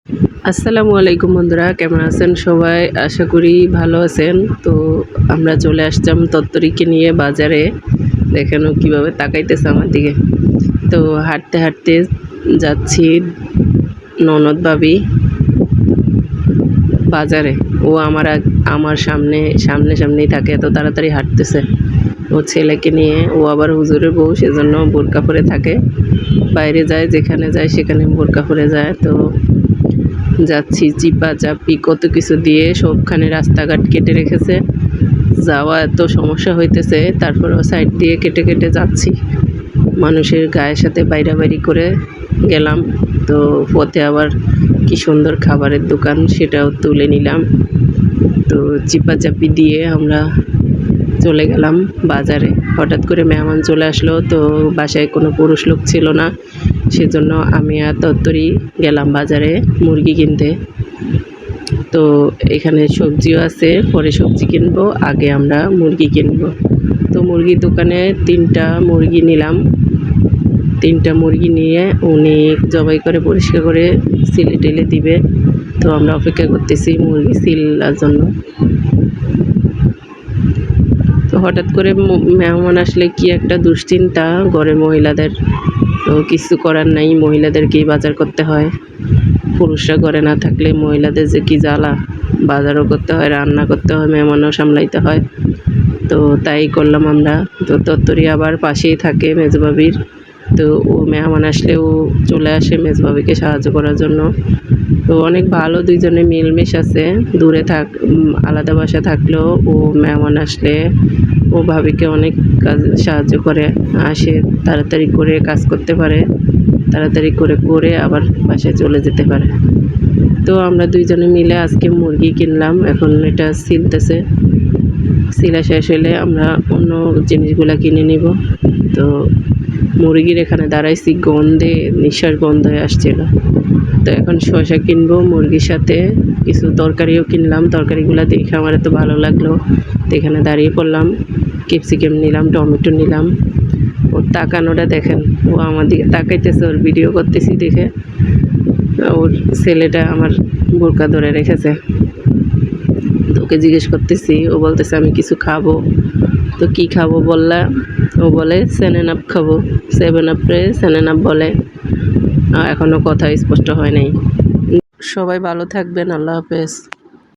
আসসালামু আলাইকুম বন্ধুরা, কেমন আছেন সবাই? আশা করি ভালো আছেন। তো আমরা চলে আসলাম তত্তরিকে নিয়ে বাজারে। দেখেন ও কীভাবে তাকাইতেছে আমার দিকে। তো হাঁটতে হাঁটতে যাচ্ছি ননদ ভাবি বাজারে। ও আমার সামনেই থাকে, এত তাড়াতাড়ি হাঁটতেছে। ও ছেলেকে নিয়ে, ও আবার হুজুরের বউ, সেজন্য বোরকা পরে থাকে। বাইরে যায়, যেখানে যায় সেখানে বোরকা পরে যায়। তো যাচ্ছি, চিপাচাপি কত কিছু দিয়ে সবখানে রাস্তাঘাট কেটে রেখেছে, যাওয়া এত সমস্যা হইতেছে। তারপরেও সাইড দিয়ে কেটে কেটে যাচ্ছি, মানুষের গায়ের সাথে বাইরাবাড়ি করে গেলাম। তো পথে আবার কি সুন্দর খাবারের দোকান, সেটাও তুলে নিলাম। তো চিপাচাপি দিয়ে আমরা চলে গেলাম বাজারে। হঠাৎ করে মেহমান চলে আসলো, তো বাসায় কোনো পুরুষ লোক ছিল না, সেজন্য আমি আর তত্তরি গেলাম বাজারে মুরগি কিনতে। তো এখানে সবজিও আছে, পরে সবজি কিনবো, আগে আমরা মুরগি কিনবো। তো মুরগির দোকানে 3টা মুরগি নিলাম। 3টা মুরগি নিয়ে উনি জবাই করে পরিষ্কার করে সিলে টেলে দিবে। তো আমরা অপেক্ষা করতেছি মুরগি সিলার জন্য। তো হঠাৎ করে মেহমান আসলে কি একটা দুশ্চিন্তা ঘরে মহিলাদের। তো কিছু করার নাই, মহিলাদেরকেই বাজার করতে হয়। পুরুষরা ঘরে না থাকলে মহিলাদের যে কি জ্বালা, বাজারও করতে হয়, রান্না করতে হয়, মেহমানও সামলাইতে হয়। তো তাই করলাম আমরা। তো তত্তরি আবার পাশেই থাকে মেজবাবির। তো ও মেহমান আসলে ও চলে আসে মেজবাবিকে সাহায্য করার জন্য। তো অনেক ভালো, দুইজনে মিলমিশ আছে। দূরে আলাদা বাসা থাকলেও ও মেহমান আসলে ও ভাবিকে অনেক কাজে সাহায্য করে, আসে তাড়াতাড়ি করে কাজ করতে পারে, তাড়াতাড়ি করে আবার বাসায় চলে যেতে পারে। তো আমরা দুইজনে মিলে আজকে মুরগি কিনলাম, এখন এটা সিলতেছে। সিলা শেষ হলে আমরা অন্য জিনিসগুলা কিনে নিব। তো মুরগির এখানে দাঁড়াইছি, গন্ধে নিঃশ্বাস বন্ধ হয়ে আসছিল। তো এখন শসা কিনবো, মুরগির সাথে কিছু তরকারিও কিনলাম। তরকারিগুলো দেখে আমার এত ভালো লাগলো, তো এখানে দাঁড়িয়ে পড়লাম। ক্যাপসিকাম নিলাম, টমেটো নিলাম। ওর তাকানোটা দেখেন, ও আমার দিকে তাকাইতেছে, ওর ভিডিও করতেছি দেখে। ওর ছেলেটা আমার বোরকা ধরে রেখেছে। তো ওকে জিজ্ঞেস করতেছি, ও বলতেছে আমি কিছু খাবো। তো কি খাবো বললা? ও বলে 7 আপ খাবো। 7 আপরে 7 আপ বলে। এখনও কথা স্পষ্ট হয় নাই। সবাই ভালো থাকবেন, আল্লাহ হাফেজ।